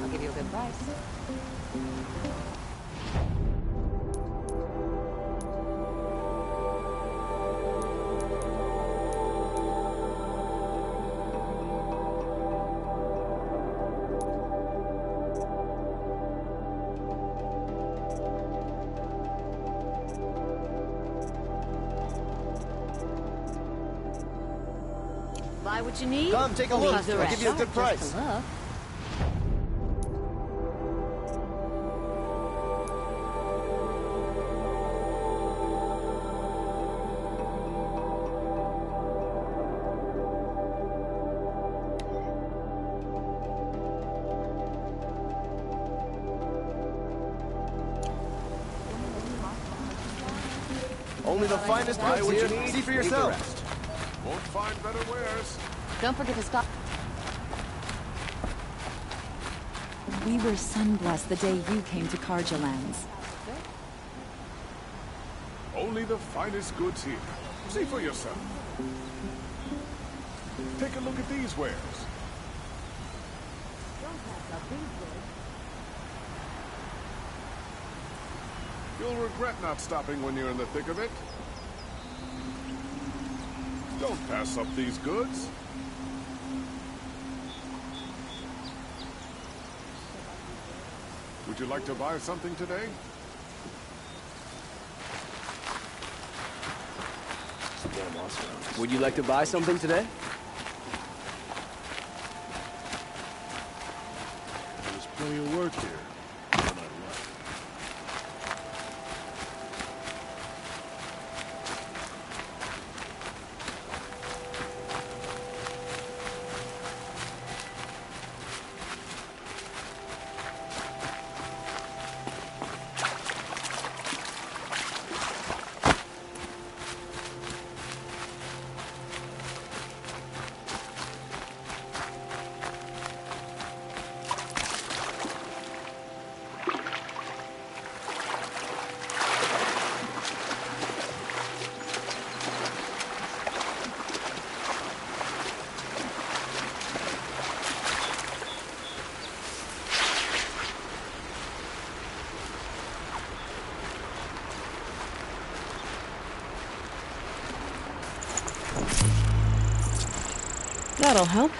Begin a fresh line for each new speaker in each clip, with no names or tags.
I'll give you a good price. Buy what you need.
Come, take a look.
Leave the
I'll
rest.
give you a good price.
Just a look.
Only the finest goods here. See for yourself.
Won't find better wares.
Don't forget to stop.
We were sun-blessed the day you came to Karja lands.
Only the finest goods here. See for yourself. Take a look at these wares. You'll regret not stopping when you're in the thick of it. Don't pass up these goods. Would you like to buy something today?
Would you like to buy something today?
There's plenty of work here.
That'll help.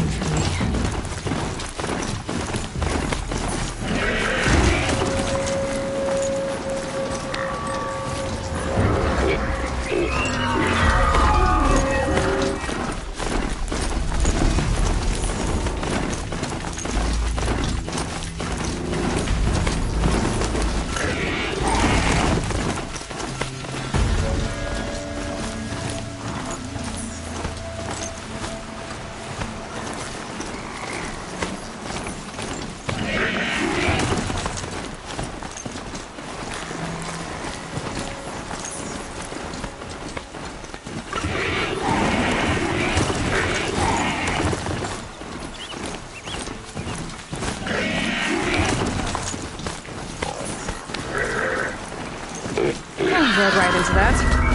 one for me. Rolled right into that.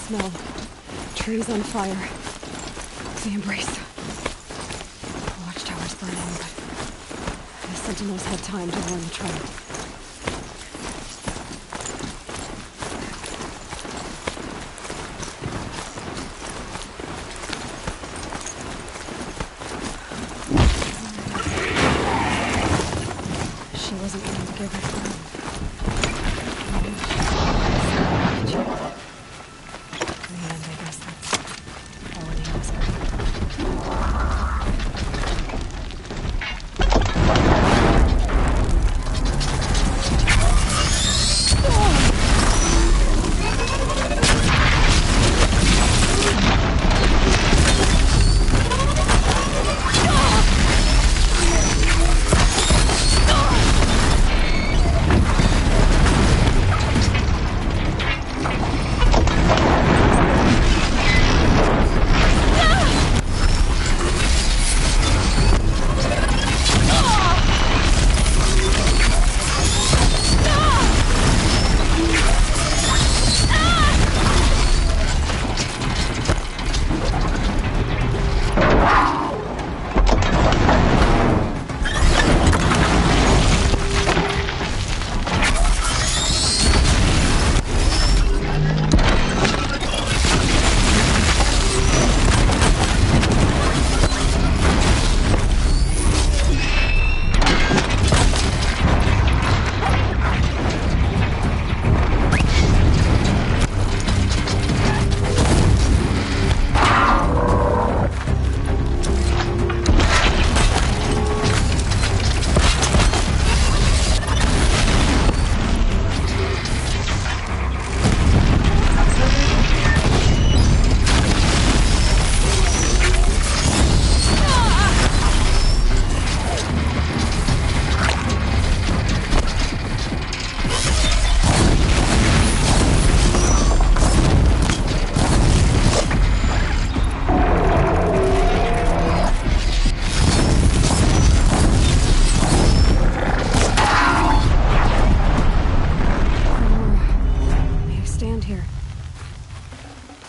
Smell. Trees on fire. The Embrace. The watchtower's burning, but the sentinels had time to warn the tribe. She wasn't willing to give her ground.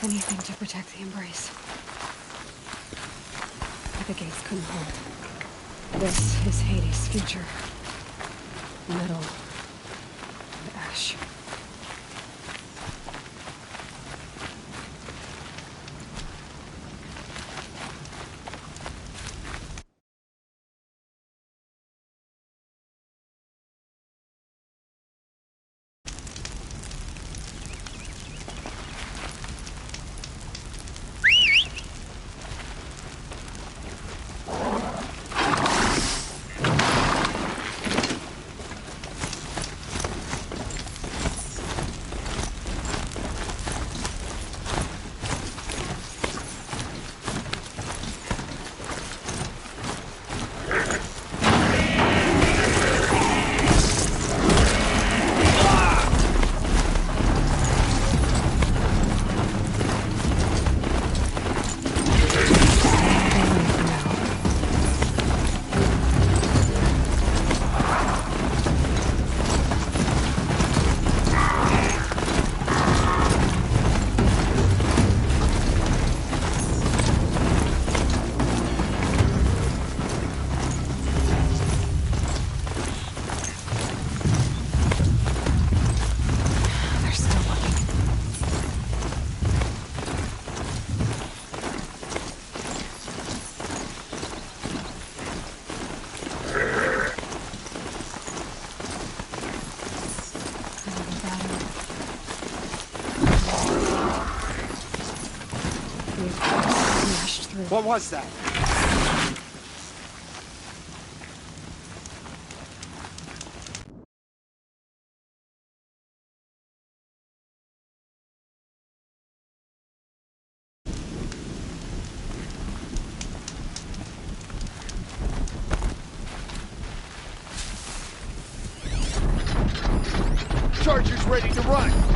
Anything to protect the Embrace. But the gates couldn't hold. This is Hades' future. Metal. And ash.
What was that?
Charger's ready to run.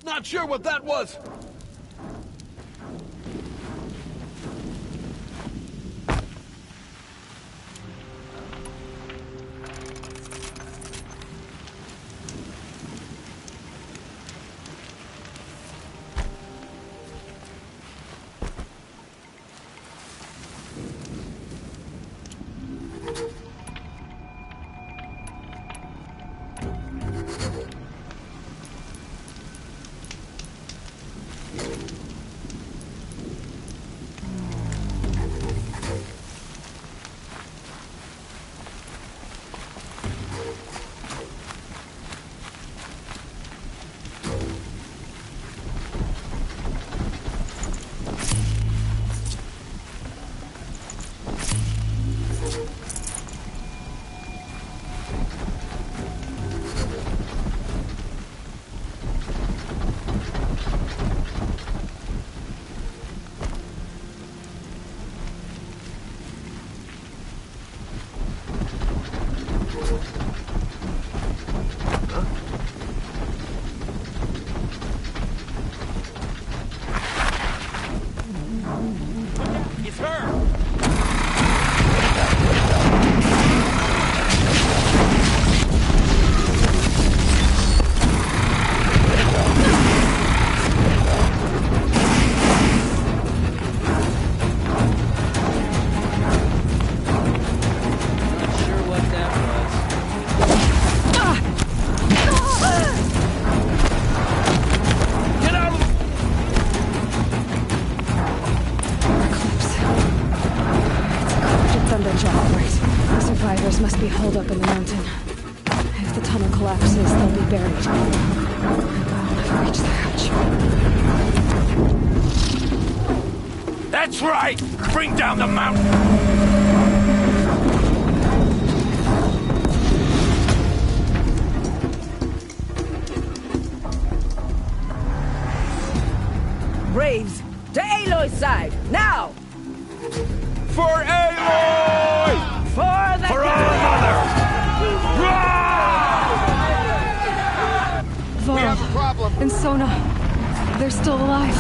Not sure what that was.
Must be holed up in the mountain. If the tunnel collapses, they'll be buried. And we'll never reach the hatch.
That's right! Bring down the mountain!
Braves, to Aloy's side, now!
For Aloy!
For
our mother!
Varl and Sona, they're still alive.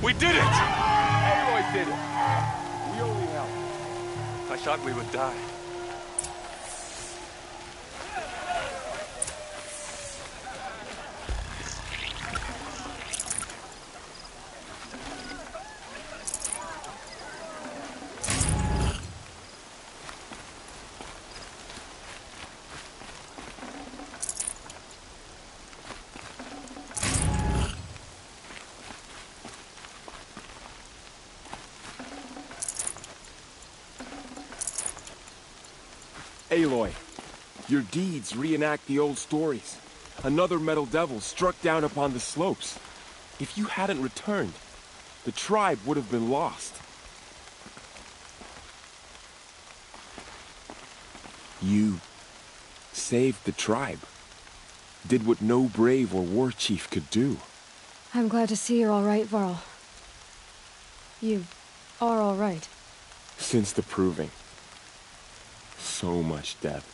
We did it!
Aloy did it! We only helped.
I thought we would die.
Aloy, your deeds reenact the old stories. Another metal devil struck down upon the slopes. If you hadn't returned, the tribe would have been lost. You saved the tribe. Did what no brave or war chief could do.
I'm glad to see you're all right, Varl. You are all right.
Since the proving. So much death.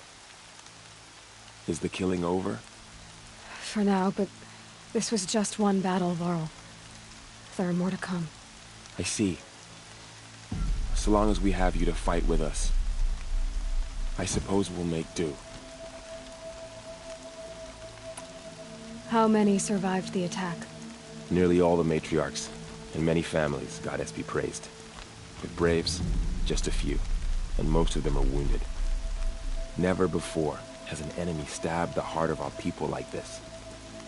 Is the killing over?
For now, but this was just one battle, Varl. There are more to come.
I see. So long as we have you to fight with us, I suppose we'll make do.
How many survived the attack?
Nearly all the matriarchs, and many families, goddess be praised. But braves, just a few, and most of them are wounded. Never before has an enemy stabbed the heart of our people like this.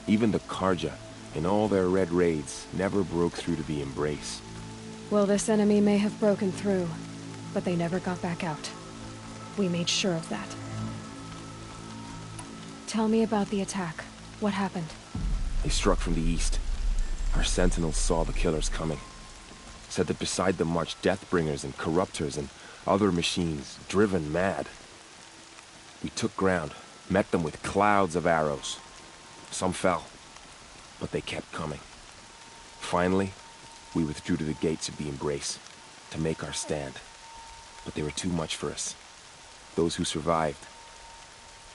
Even the Carja, in all their red raids, never broke through to the Embrace.
Well, this enemy may have broken through, but they never got back out. We made sure of that. Tell me about the attack. What happened?
They struck from the east. Our sentinels saw the killers coming. Said that beside them marched Deathbringers and Corruptors and other machines, driven mad. We took ground, met them with clouds of arrows. Some fell, but they kept coming. Finally, we withdrew to the gates of the Embrace to make our stand. But they were too much for us. Those who survived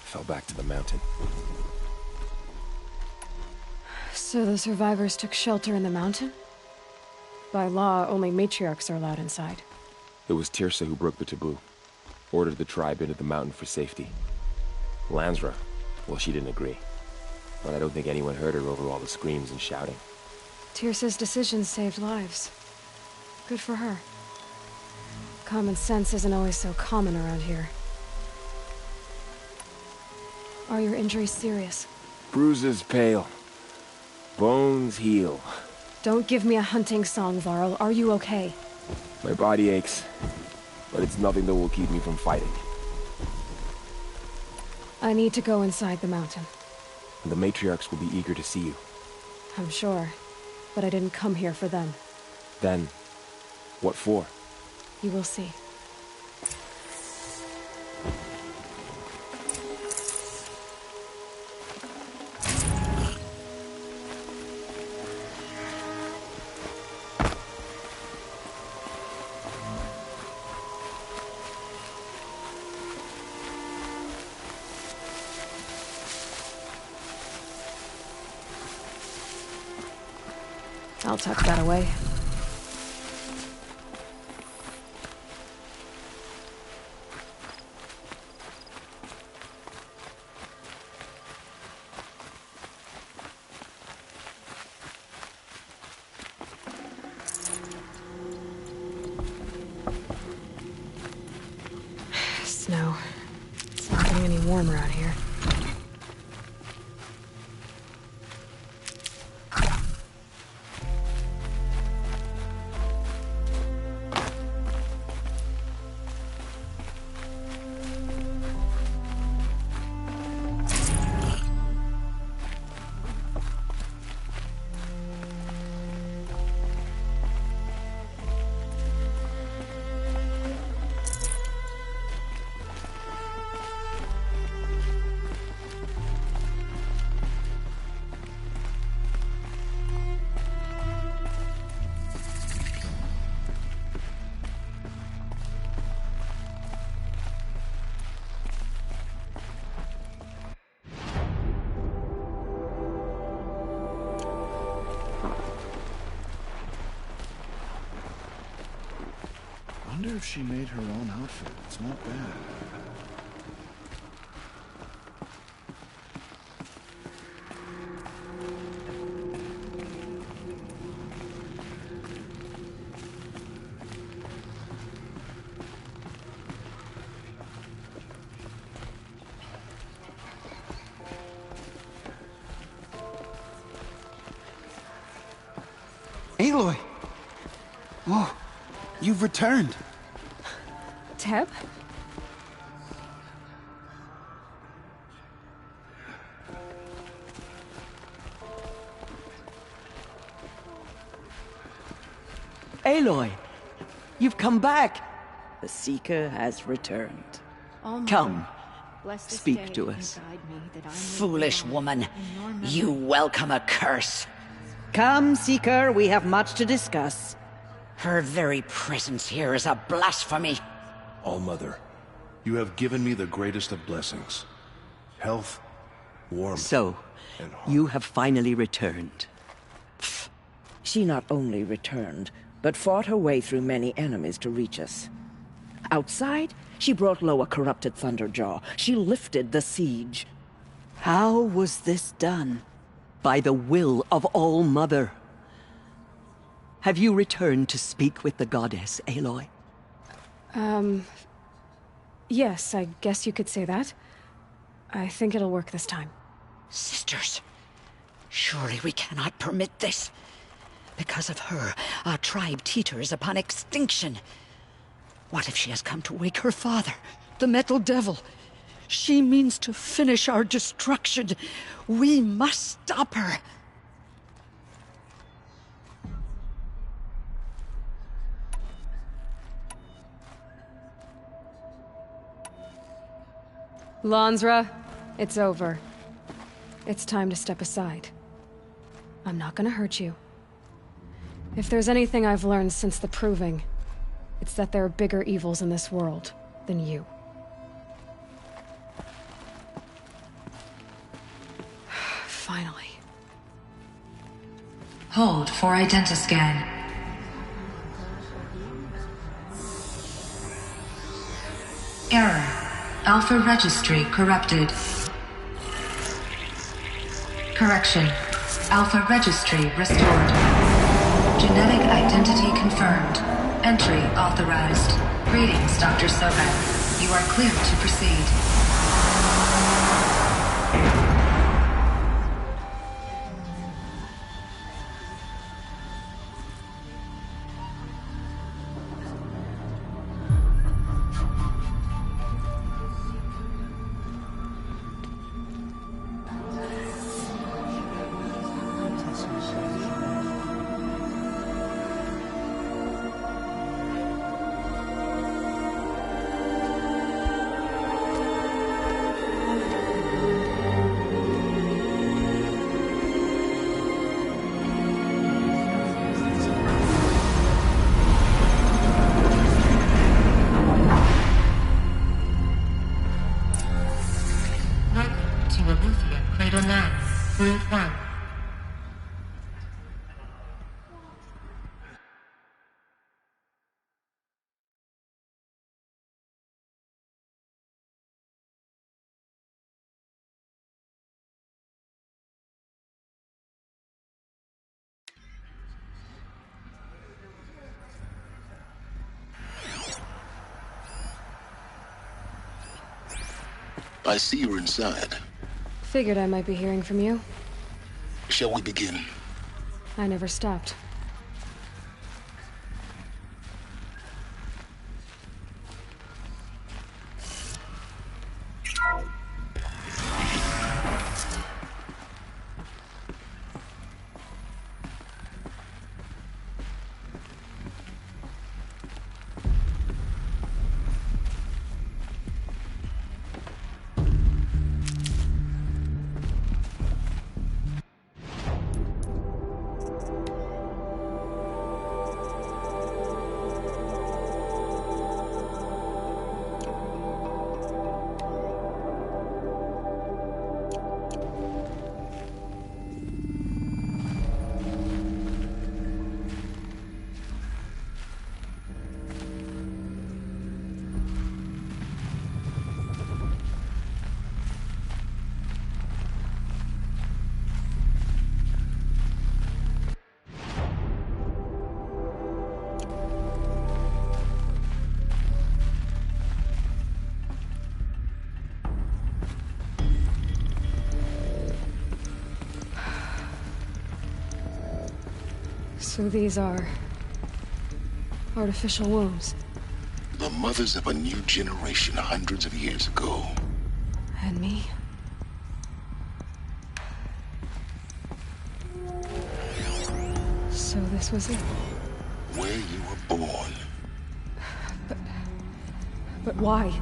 fell back to the mountain.
So the survivors took shelter in the mountain? By law, only matriarchs are allowed inside.
It was Teersa who broke the taboo. Ordered the tribe into the mountain for safety. Lansra, well, she didn't agree. But I don't think anyone heard her over all the screams and shouting.
Teersa's decisions saved lives. Good for her. Common sense isn't always so common around here. Are your injuries serious?
Bruises pale. Bones heal.
Don't give me a hunting song, Varl. Are you okay?
My body aches, but it's nothing that will keep me from fighting.
I need to go inside the mountain.
And the matriarchs will be eager to see you.
I'm sure, but I didn't come here for them.
Then, what for?
You will see. I'll tuck that away. Snow. It's not getting any warmer out here.
wonder if she made her own outfit. It's not bad.
Aloy! Oh, you've returned.
Teb?
Aloy, you've come back. The Seeker has returned. Come,
Bless this
speak
day
to
and
us.
guide me that I may
Foolish
live
woman,
in your memory.
you welcome a curse. Come, Seeker, we have much to discuss. Her very presence here is a blasphemy.
All-Mother, you have given me the greatest of blessings. Health, warmth,
So,
and harm.
you have finally returned.
She not only returned, but fought her way through many enemies to reach us. Outside, she brought low a corrupted Thunderjaw. She lifted the siege.
How was this done? By the will of All-Mother. Have you returned to speak with the goddess, Aloy?
Yes, I guess you could say that. I think it'll work this time.
Sisters, surely we cannot permit this. Because of her, our tribe teeters upon extinction. What if she has come to wake her father, the Metal Devil? She means to finish our destruction. We must stop her.
Lansra, it's over. It's time to step aside. I'm not gonna hurt you. If there's anything I've learned since the Proving, it's that there are bigger evils in this world than you. Finally.
Hold for identiscan. Error. Alpha registry corrupted. Correction. Alpha registry restored. Genetic identity confirmed. Entry authorized. Greetings, Dr. Sobeck. You are cleared to proceed.
I see you're inside.
Figured I might be hearing from you.
Shall we begin?
I never stopped. So these are... artificial wombs.
The mothers of a new generation hundreds of years ago.
And me? So this was it?
Where you were born.
But why?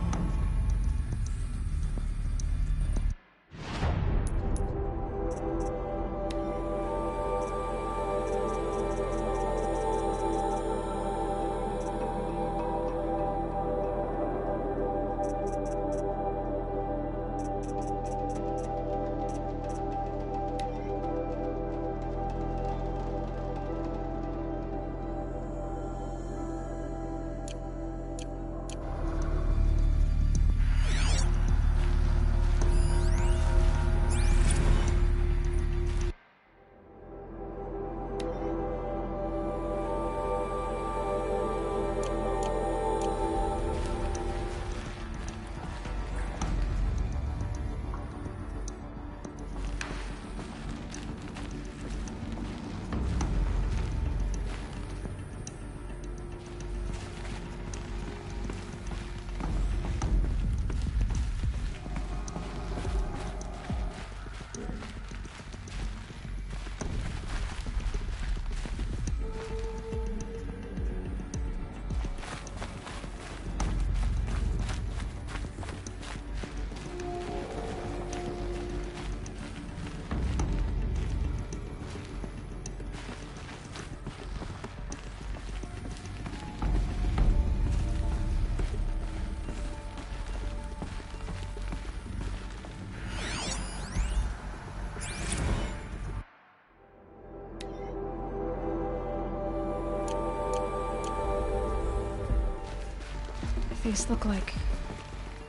These look like...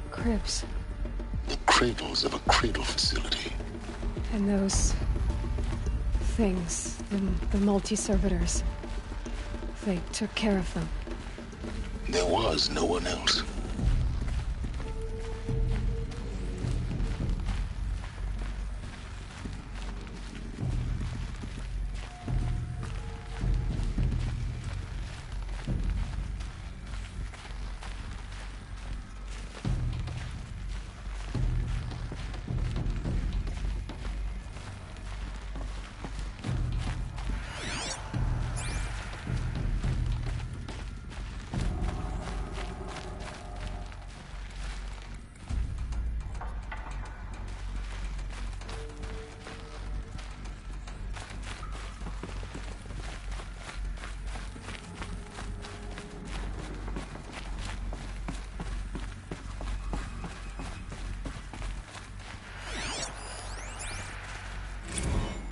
cribs.
The cradles of a cradle facility.
And those... things, the multi-servitors. They took care of them.
There was no one else.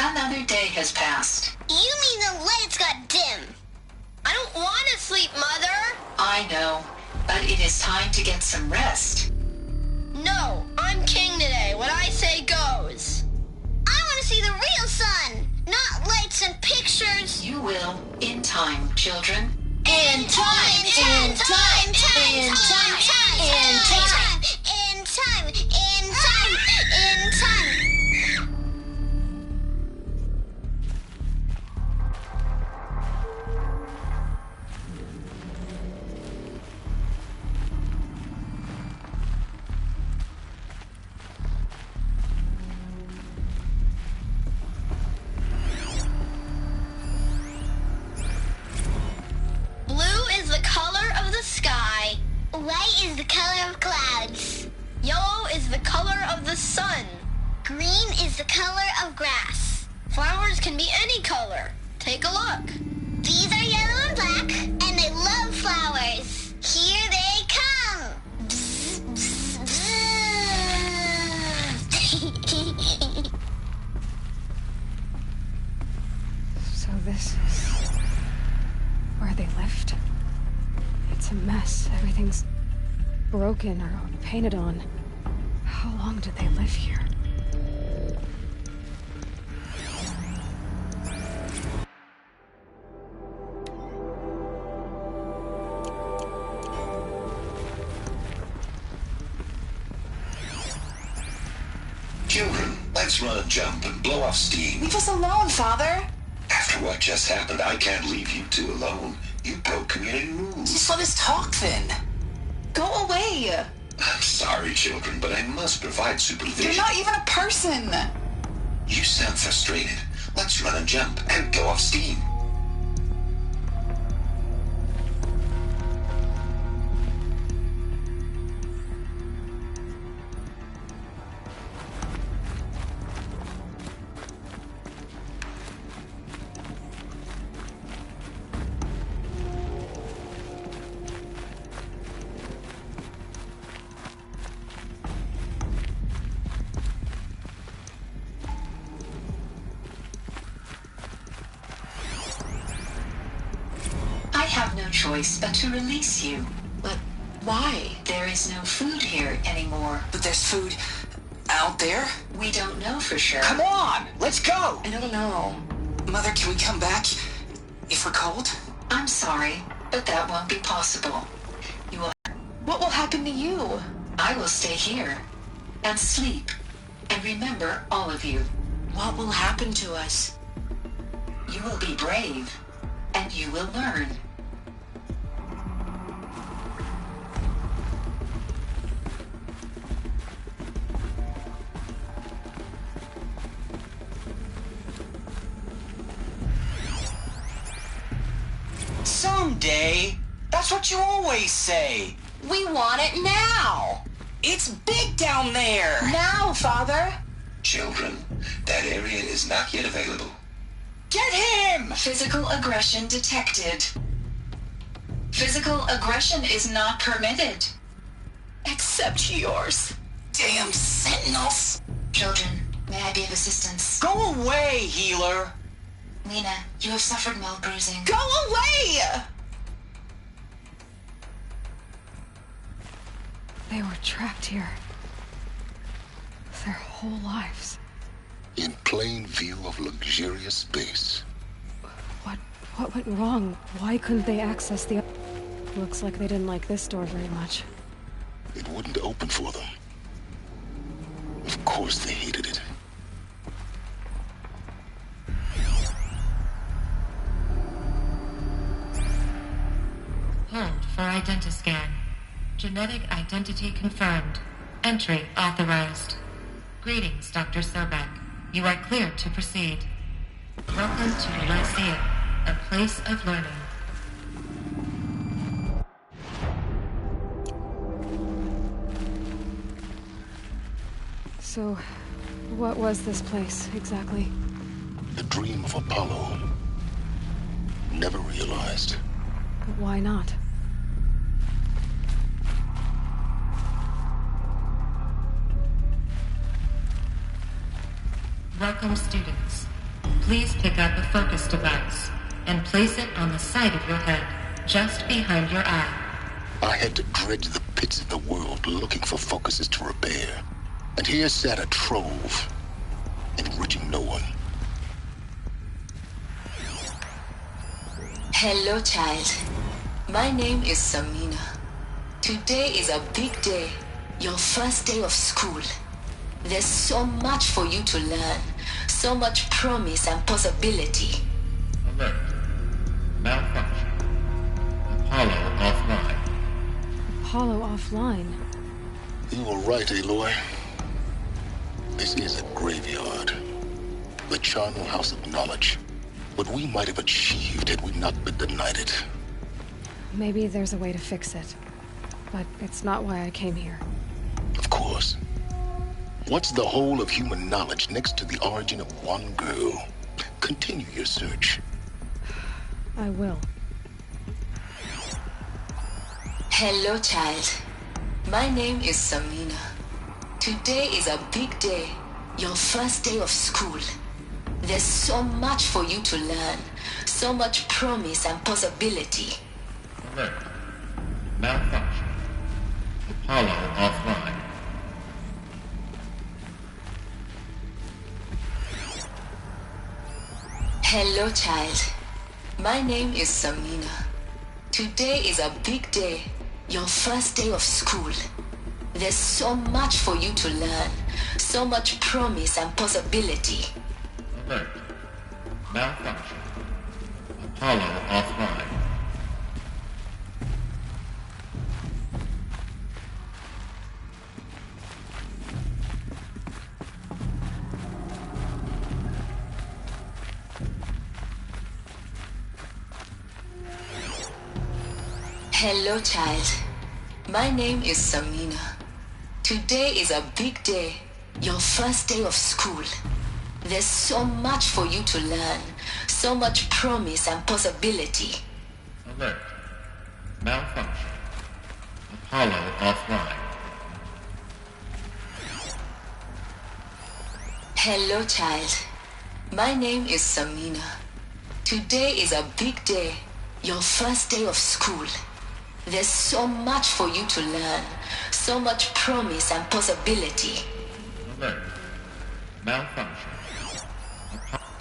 Another day has passed.
You mean the lights got dim? I don't want to sleep, Mother!
I know, but it is time to get some rest.
No, I'm king today. What I say goes. I want to see the real sun, not lights and pictures.
You will, in time, children.
In time, in time, in time, in time, in time, in time, in time, in time. White is the color of clouds.
Yellow is the color of the sun.
Green is the color of grass.
Flowers can be any color. Take a look.
These are yellow and black, and they love flowers. Here they come. Bzz, bzz, bzz.
So this is where they lived? It's a mess. Everything's broken or painted on. How long did they live here?
Children, let's run a jump and blow off steam.
Leave us alone, Father.
After After what just happened, I can't leave you two alone. You broke community rules.
Just let us talk then. Go away.
I'm sorry, children, but I must provide supervision.
You're not even a person.
You sound frustrated. Let's run and jump and go off steam.
Choice but to release you.
But why?
There is no food here anymore.
But there's food out there?
We don't know for sure.
Come on, let's go!
I don't know.
Mother, can we come back if we're cold?
I'm sorry, but that won't be possible. You will...
What will happen to you?
I will stay here and sleep and remember all of you.
What will happen to us?
You will be brave and you will learn.
Someday. That's what you always say.
We want it now.
It's big down there.
Now, Father.
Children, that area is not yet available.
Get him!
Physical aggression detected. Physical aggression is not permitted.
Except yours. Damn sentinels.
Children, may I be of assistance?
Go away, healer.
Lena, you have suffered mild bruising.
Go away!
They were trapped here. Their whole lives.
In plain view of luxurious space.
What went wrong? Why couldn't they access the... Looks like they didn't like this door very much.
It wouldn't open for them. Of course they hated it.
Hold for identiscan. Genetic identity confirmed. Entry authorized. Greetings, Dr. Sobek. You are cleared to proceed. Welcome to the Lyceum, a place of learning.
So, what was this place, exactly?
The dream of Apollo. Never realized.
But why not?
Welcome, students. Please pick up a focus device and place it on the side of your head, just behind your eye.
I had to dredge the pits of the world looking for focuses to repair. And here sat a trove, enriching no one.
Hello, child. My name is Samina. Today is a big day, your first day of school. There's so much for you to learn, so much promise and possibility.
Alert. Malfunction. Apollo offline.
Apollo offline?
You were right, Aloy. This is a graveyard. The charnel house of knowledge. What we might have achieved had we not been denied it.
Maybe there's a way to fix it. But it's not why I came here.
Of course. What's the whole of human knowledge next to the origin of one girl? Continue your search.
I will.
Hello, child. My name is Samina. Today is a big day, your first day of school. There's so much for you to learn, so much promise and possibility.
Alert. Malfunction. Apollo offline.
Hello, child. My name is Samina. Today is a big day, your first day of school. There's so much for you to learn, so much promise and possibility.
Alert. Malfunction. Apollo offline.
Hello, child. My name is Samina. Today is a big day. Your first day of school. There's so much for you to learn. So much promise and possibility.
Alert. Malfunction. Apollo offline.
Hello, child. My name is Samina. Today is a big day. Your first day of school. There's so much for you to learn. So much promise and possibility.
Alert. Malfunction.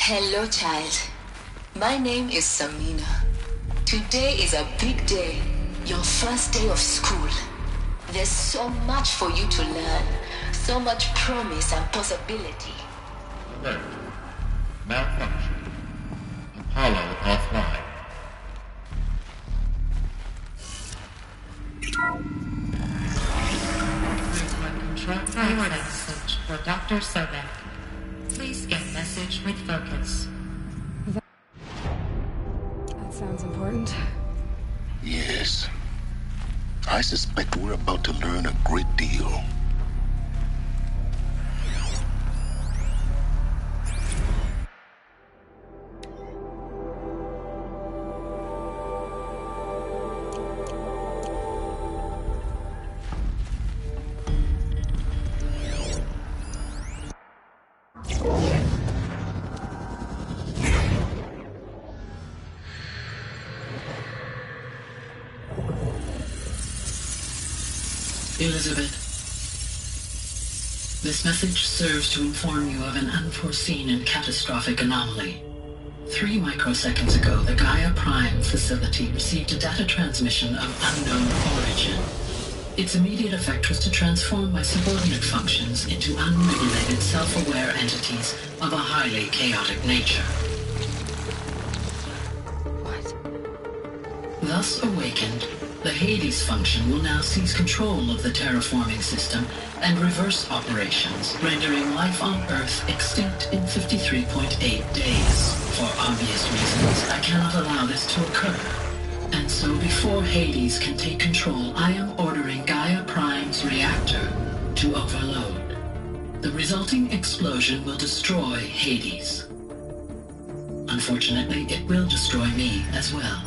Hello, child. My name is Samina. Today is a big day. Your first day of school. There's so much for you to learn. So much promise and possibility.
Alert. Malfunction. Apollo offline.
Control forward message for Dr. Sobek. Please get message with focus.
That sounds important.
Yes. I suspect we're about to learn a great deal.
Elizabeth, this message serves to inform you of an unforeseen and catastrophic anomaly. 3 microseconds ago, the Gaia Prime facility received a data transmission of unknown origin. Its immediate effect was to transform my subordinate functions into unregulated, self-aware entities of a highly chaotic nature. Thus awakened, the Hades function will now seize control of the terraforming system and reverse operations, rendering life on Earth extinct in 53.8 days. For obvious reasons, I cannot allow this to occur. And so before Hades can take control, I am ordering Gaia Prime's reactor to overload. The resulting explosion will destroy Hades. Unfortunately, it will destroy me as well.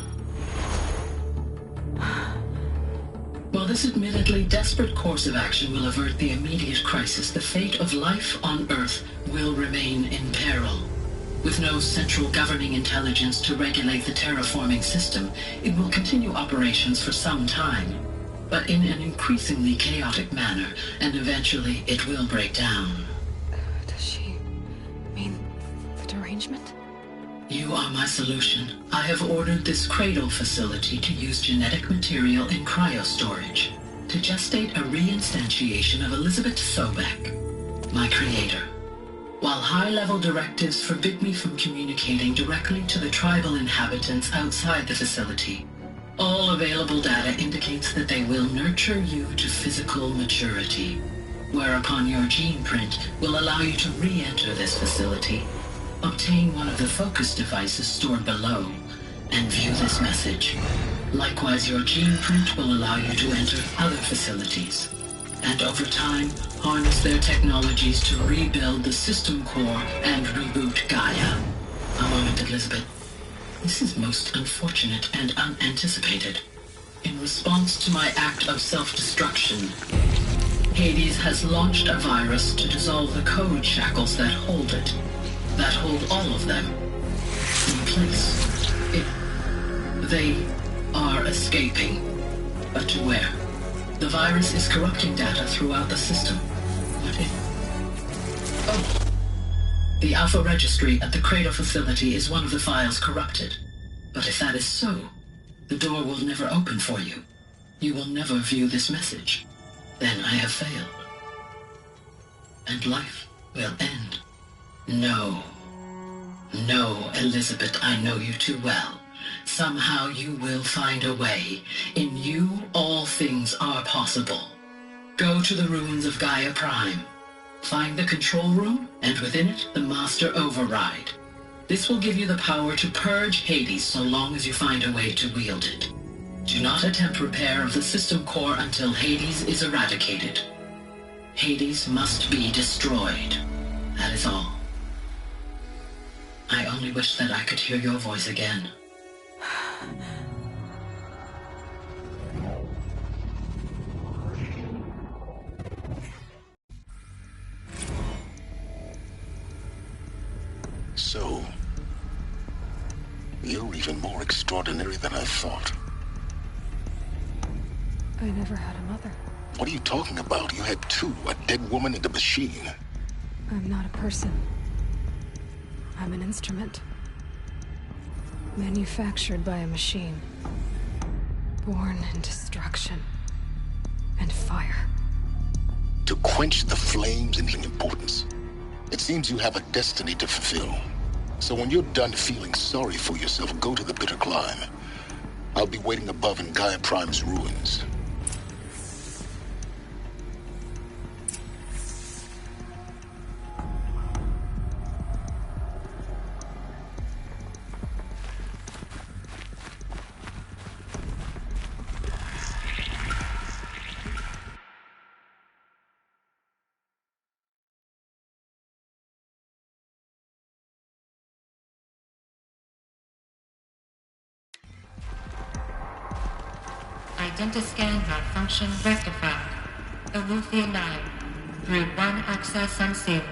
While this admittedly desperate course of action will avert the immediate crisis, the fate of life on Earth will remain in peril. With no central governing intelligence to regulate the terraforming system, it will continue operations for some time, but in an increasingly chaotic manner, and eventually it will break down.
Does she mean the derangement?
You are my solution. I have ordered this cradle facility to use genetic material in cryostorage to gestate a reinstantiation of Elizabeth Sobek, my creator. While high-level directives forbid me from communicating directly to the tribal inhabitants outside the facility, all available data indicates that they will nurture you to physical maturity, whereupon your gene print will allow you to re-enter this facility, obtain one of the focus devices stored below, and view this message. Likewise, your gene print will allow you to enter other facilities, and over time, harness their technologies to rebuild the system core and reboot Gaia. A moment, Elizabeth. This is most unfortunate and unanticipated. In response to my act of self-destruction, Hades has launched a virus to dissolve the code shackles that hold it, that hold all of them in place. They are escaping, but to where? The virus is corrupting data throughout the system. What if... Oh! The Alpha Registry at the Cradle facility is one of the files corrupted. But if that is so, the door will never open for you. You will never view this message. Then I have failed. And life will end. No. No, Elizabeth, I know you too well. somehow you will find a way. In you, all things are possible. Go to the ruins of Gaia Prime. Find the control room, and within it, the Master Override. This will give you the power to purge Hades so long as you find a way to wield it. Do not attempt repair of the system core until Hades is eradicated. Hades must be destroyed. That is all. I only wish that I could hear your voice again.
So, you're even more extraordinary than I thought.
I never had a mother.
What are you talking about? You had two, a dead woman and a machine.
I'm not a person. I'm an instrument. Manufactured by a machine. Born in destruction and fire.
To quench the flames and gain importance. It seems you have a destiny to fulfill. So when you're done feeling sorry for yourself, go to the Bitter Climb. I'll be waiting above in Gaia Prime's ruins.
Identiscan malfunction rectified. Alufia 9. Route 1 access unsealed.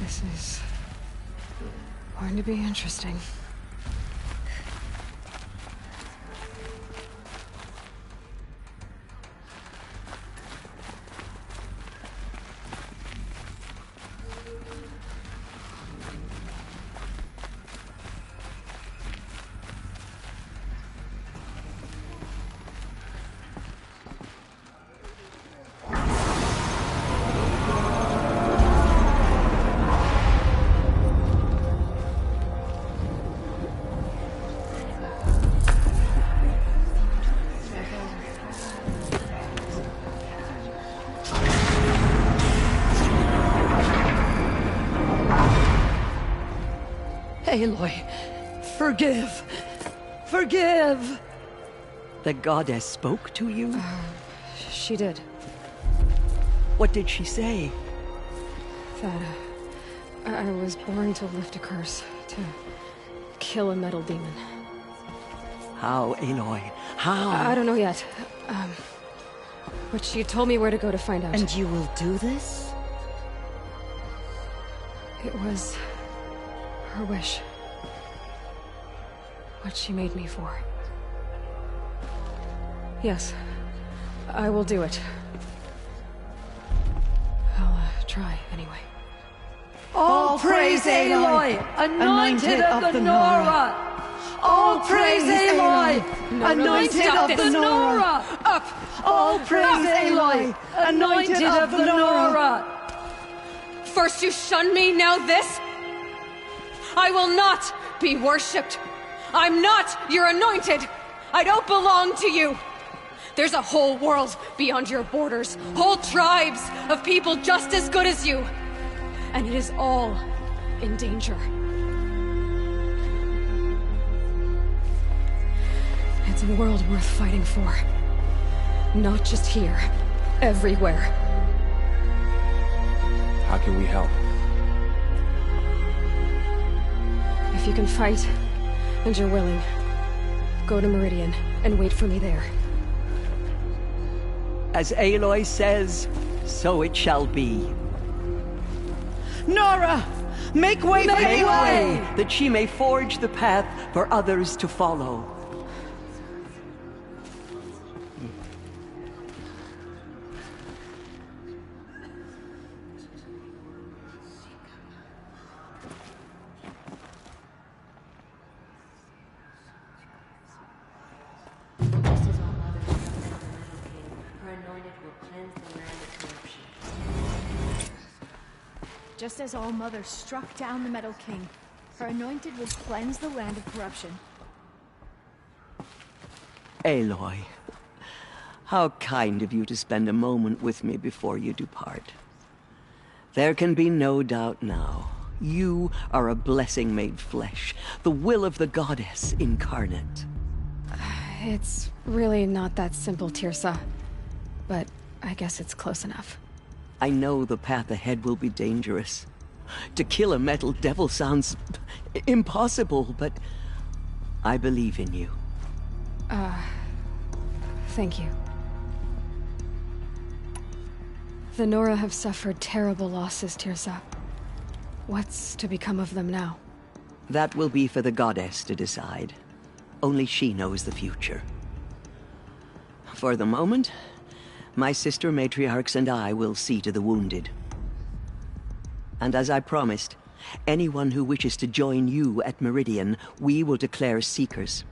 This is going to be interesting.
Aloy, forgive! Forgive! The goddess spoke to you?
She did.
What did she say?
That I was born to lift a curse, to kill a metal demon.
How, Aloy? How?
I don't know yet. But she told me where to go to find out.
And you will do this?
It was her wish. What she made me for. Yes, I will do it. I'll try, anyway.
All praise Aloy, anointed of the Nora! All praise Aloy, anointed of the Nora!
Up!
All praise Aloy, anointed of the Nora!
First you shun me, now this? I will not be worshipped. I'm not your anointed. I don't belong to you. There's a whole world beyond your borders, whole tribes of people just as good as you. And it is all in danger. It's a world worth fighting for. Not just here. Everywhere.
How can we help?
If you can fight, and you're willing, go to Meridian and wait for me there.
As Aloy says, so it shall be. Nora! Make way for Aloy, that she may forge the path for others to follow.
Just as All Mother struck down the Metal King, her anointed will cleanse the land of corruption.
Aloy, how kind of you to spend a moment with me before you depart. There can be no doubt now. You are a blessing made flesh, the will of the goddess incarnate.
It's really not that simple, Tirsa. But I guess it's close enough.
I know the path ahead will be dangerous. To kill a metal devil sounds impossible, but I believe in you.
Thank you. The Nora have suffered terrible losses, Tirsa. What's to become of them now?
That will be for the goddess to decide. Only she knows the future. For the moment, my sister matriarchs and I will see to the wounded. And as I promised, anyone who wishes to join you at Meridian, we will declare seekers.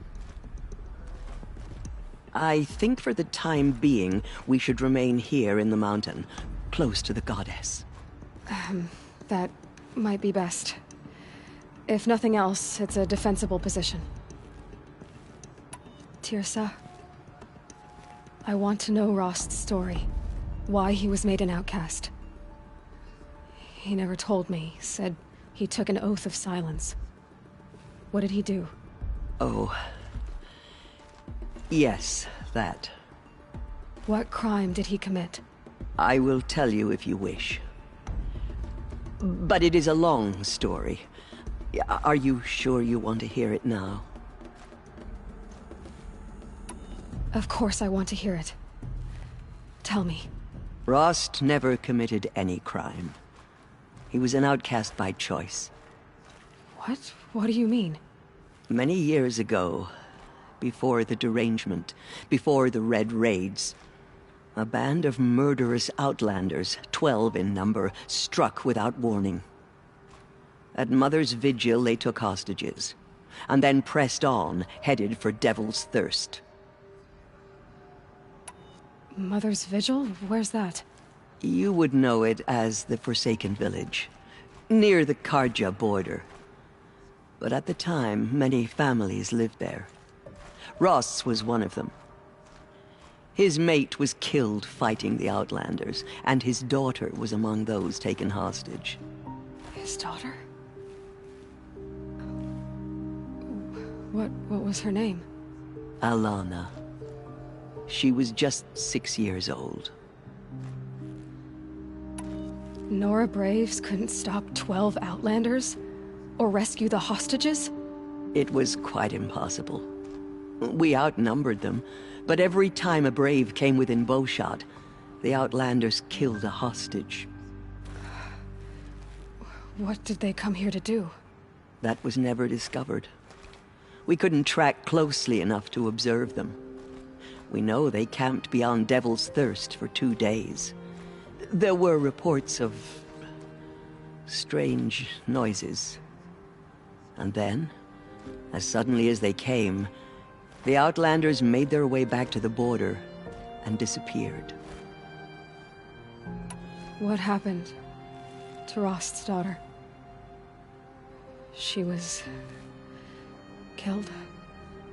I think for the time being, we should remain here in the mountain, close to the goddess.
That might be best. If nothing else, it's a defensible position. Tirsa, I want to know Rost's story. Why he was made an outcast. He never told me. Said he took an oath of silence. What did he do?
Oh. Yes, that.
What crime did he commit?
I will tell you if you wish. But it is a long story. Are you sure you want to hear it now?
Of course I want to hear it. Tell me.
Rost never committed any crime. He was an outcast by choice.
What? What do you mean?
Many years ago, before the derangement, before the Red Raids, a band of murderous outlanders, 12 in number, struck without warning. At Mother's Vigil, they took hostages, and then pressed on, headed for Devil's Thirst.
Mother's Vigil? Where's that?
You would know it as the Forsaken Village, near the Karja border. But at the time, many families lived there. Ross was one of them. His mate was killed fighting the Outlanders, and his daughter was among those taken hostage.
His daughter? What was her name?
Alana. She was just 6 years old.
Nora Braves couldn't stop 12 Outlanders? Or rescue the hostages?
It was quite impossible. We outnumbered them, but every time a Brave came within bowshot, the Outlanders killed a hostage.
What did they come here to do?
That was never discovered. We couldn't track closely enough to observe them. We know they camped beyond Devil's Thirst for 2 days. There were reports of strange noises. And then, as suddenly as they came, the Outlanders made their way back to the border and disappeared.
What happened to Rost's daughter? She was killed?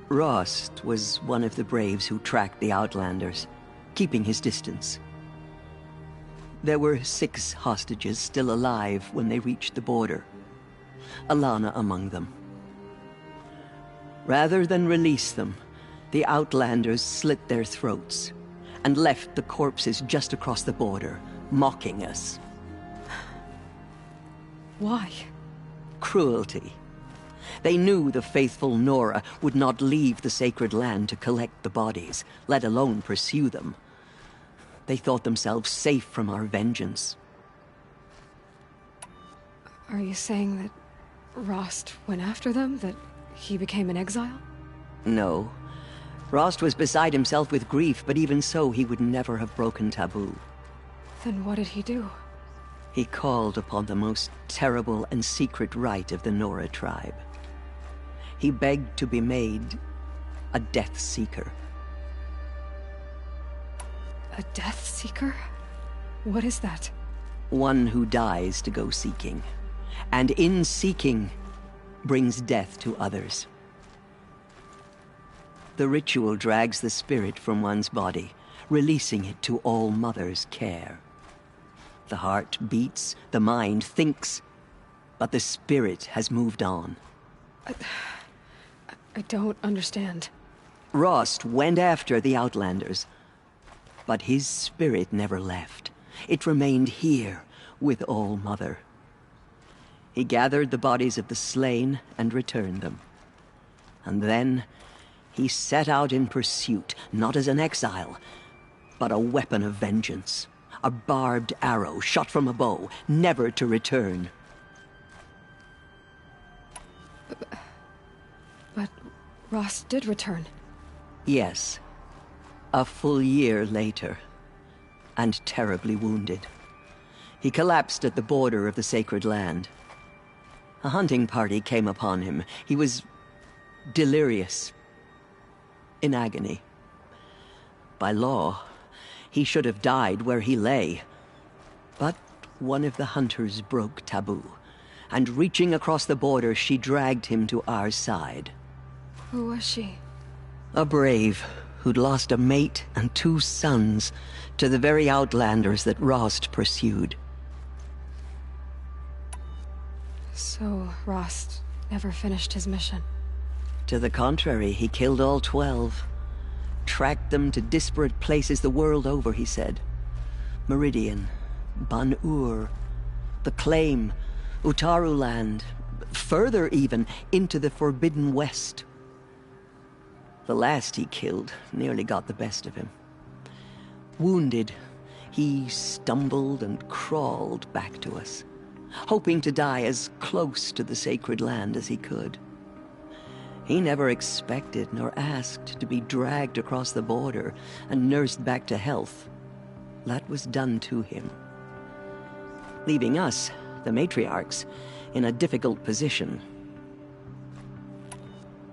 Rost was one of the Braves who tracked the Outlanders, keeping his distance. There were 6 hostages still alive when they reached the border. Alana among them. Rather than release them, the Outlanders slit their throats and left the corpses just across the border, mocking us.
Why?
Cruelty. They knew the faithful Nora would not leave the sacred land to collect the bodies, let alone pursue them. They thought themselves safe from our vengeance.
Are you saying that Rost went after them? That he became an exile?
No. Rost was beside himself with grief, but even so, he would never have broken taboo.
Then what did he do?
He called upon the most terrible and secret rite of the Nora tribe. He begged to be made a Death Seeker.
A Death Seeker? What is that?
One who dies to go seeking, and in seeking, brings death to others. The ritual drags the spirit from one's body, releasing it to All Mother's care. The heart beats, the mind thinks, but the spirit has moved on.
I don't understand.
Rost went after the Outlanders, but his spirit never left. It remained here with All Mother. He gathered the bodies of the slain and returned them. And then he set out in pursuit, not as an exile, but a weapon of vengeance. A barbed arrow shot from a bow, never to return.
But Rost did return.
Yes. A full year later, and terribly wounded. He collapsed at the border of the sacred land. A hunting party came upon him. He was delirious, in agony. By law, he should have died where he lay. But one of the hunters broke taboo, and reaching across the border, she dragged him to our side.
Who was she?
A brave who'd lost a mate and 2 sons to the very Outlanders that Rost pursued.
So, Rost never finished his mission?
To the contrary, he killed all 12. Tracked them to disparate places the world over, he said. Meridian, Ban-Ur, the Claim, Utaru Land, further even, into the Forbidden West. The last he killed nearly got the best of him. Wounded, he stumbled and crawled back to us, hoping to die as close to the sacred land as he could. He never expected nor asked to be dragged across the border and nursed back to health. That was done to him, leaving us, the matriarchs, in a difficult position.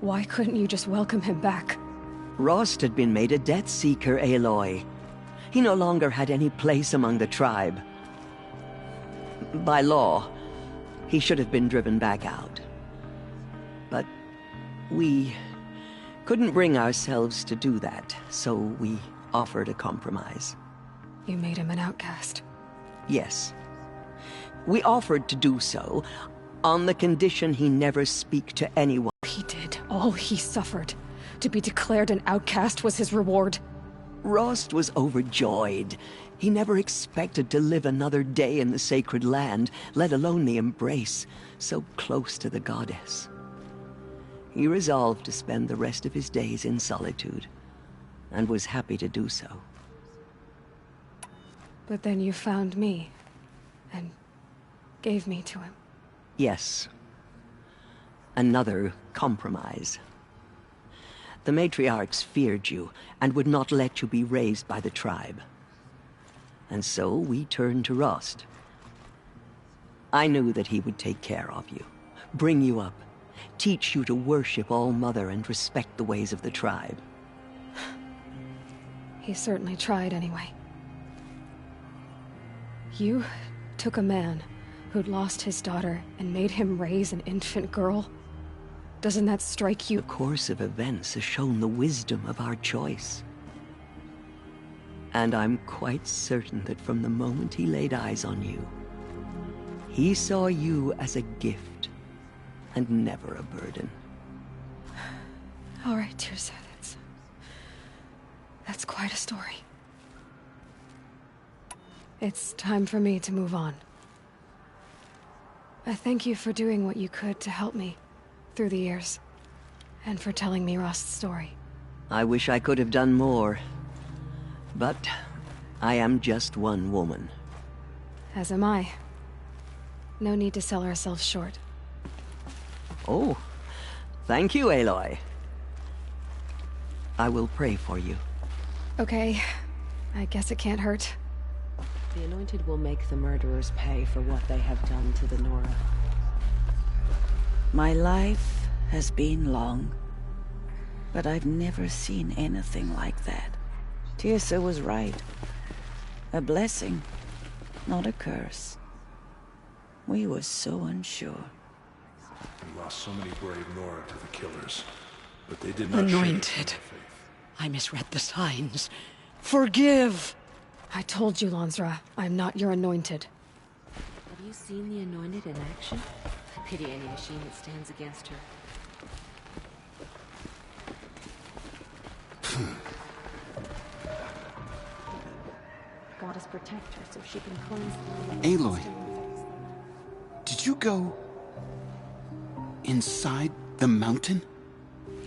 Why couldn't you just welcome him back?
Rost had been made a Death Seeker, Aloy. He no longer had any place among the tribe. By law, he should have been driven back out. But we couldn't bring ourselves to do that, so we offered a compromise.
You made him an outcast?
Yes. We offered to do so on the condition he never speak to anyone.
He did. All he suffered. To be declared an outcast was his reward.
Rost was overjoyed. He never expected to live another day in the sacred land, let alone the embrace, so close to the goddess. He resolved to spend the rest of his days in solitude, and was happy to do so.
But then you found me, and gave me to him.
Yes. Another compromise. The matriarchs feared you, and would not let you be raised by the tribe. And so we turned to Rost. I knew that he would take care of you, bring you up, teach you to worship All Mother and respect the ways of the tribe.
He certainly tried anyway. You took a man who'd lost his daughter and made him raise an infant girl? Doesn't that strike you?
The course of events has shown the wisdom of our choice. And I'm quite certain that from the moment he laid eyes on you, he saw you as a gift, and never a burden.
All right, Teersa, That's quite a story. It's time for me to move on. I thank you for doing what you could to help me through the years, and for telling me Rost's story.
I wish I could have done more, but I am just one woman.
As am I. No need to sell ourselves short.
Oh, thank you, Aloy. I will pray for you.
Okay, I guess it can't hurt.
The Anointed will make the murderers pay for what they have done to the Nora.
My life has been long, but I've never seen anything like that. Tirsa was right. A blessing, not a curse. We were so unsure.
We lost so many brave Nora to the killers, but they did not
Anointed. I misread the signs. Forgive!
I told you, Lansra, I'm not your Anointed.
Have you seen the Anointed in action? I pity any machine that stands against her. Goddess protect her so she can cleanse the
Aloy, did you go inside the mountain?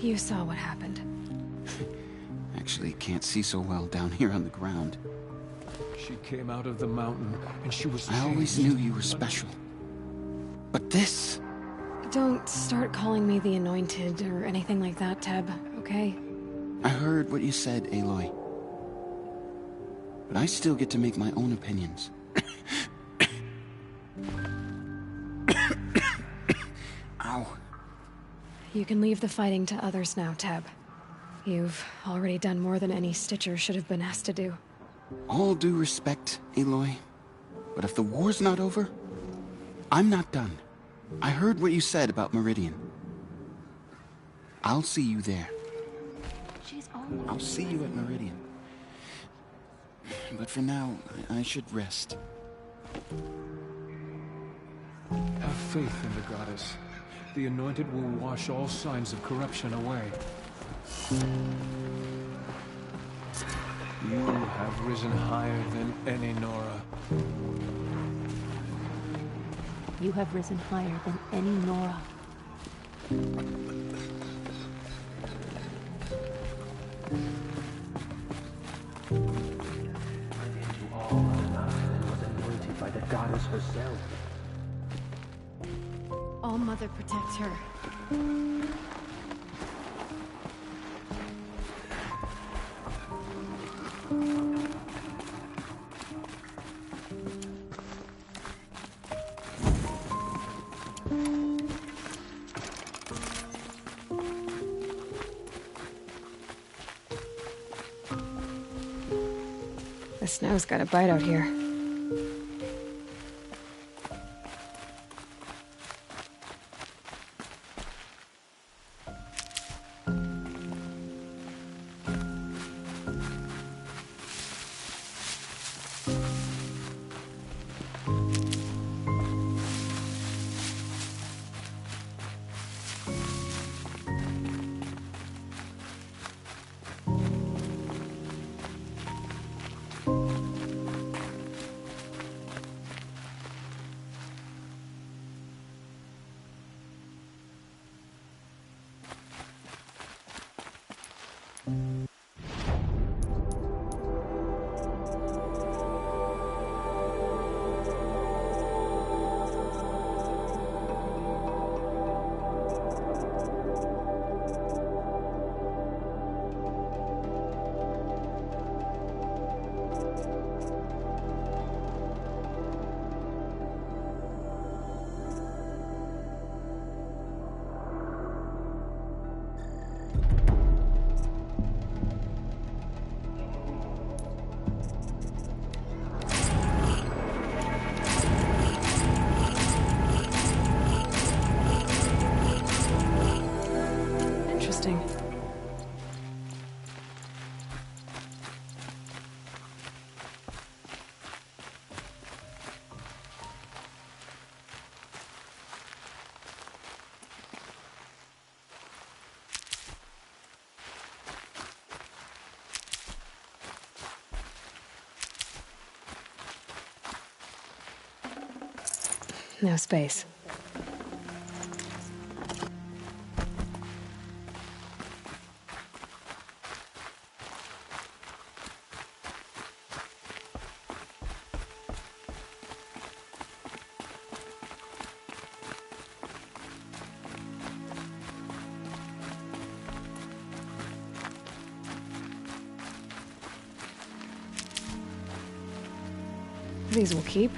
You saw what happened.
Actually, can't see so well down here on the ground.
She came out of the mountain, and she was
I always knew you were special. But this...
Don't start calling me the Anointed or anything like that, Teb, okay?
I heard what you said, Aloy. But I still get to make my own opinions. Ow.
You can leave the fighting to others now, Teb. You've already done more than any Stitcher should have been asked to do.
All due respect, Aloy. But if the war's not over, I'm not done. I heard what you said about Meridian. I'll see you there. I'll see you at Meridian. But for now, I should rest.
Have faith in the Goddess. The Anointed will wash all signs of corruption away. You have risen higher than any Nora.
You have risen higher than any Nora.
By the goddess herself.
All Mother protect her.
The snow's got a bite out here. No space. These will keep.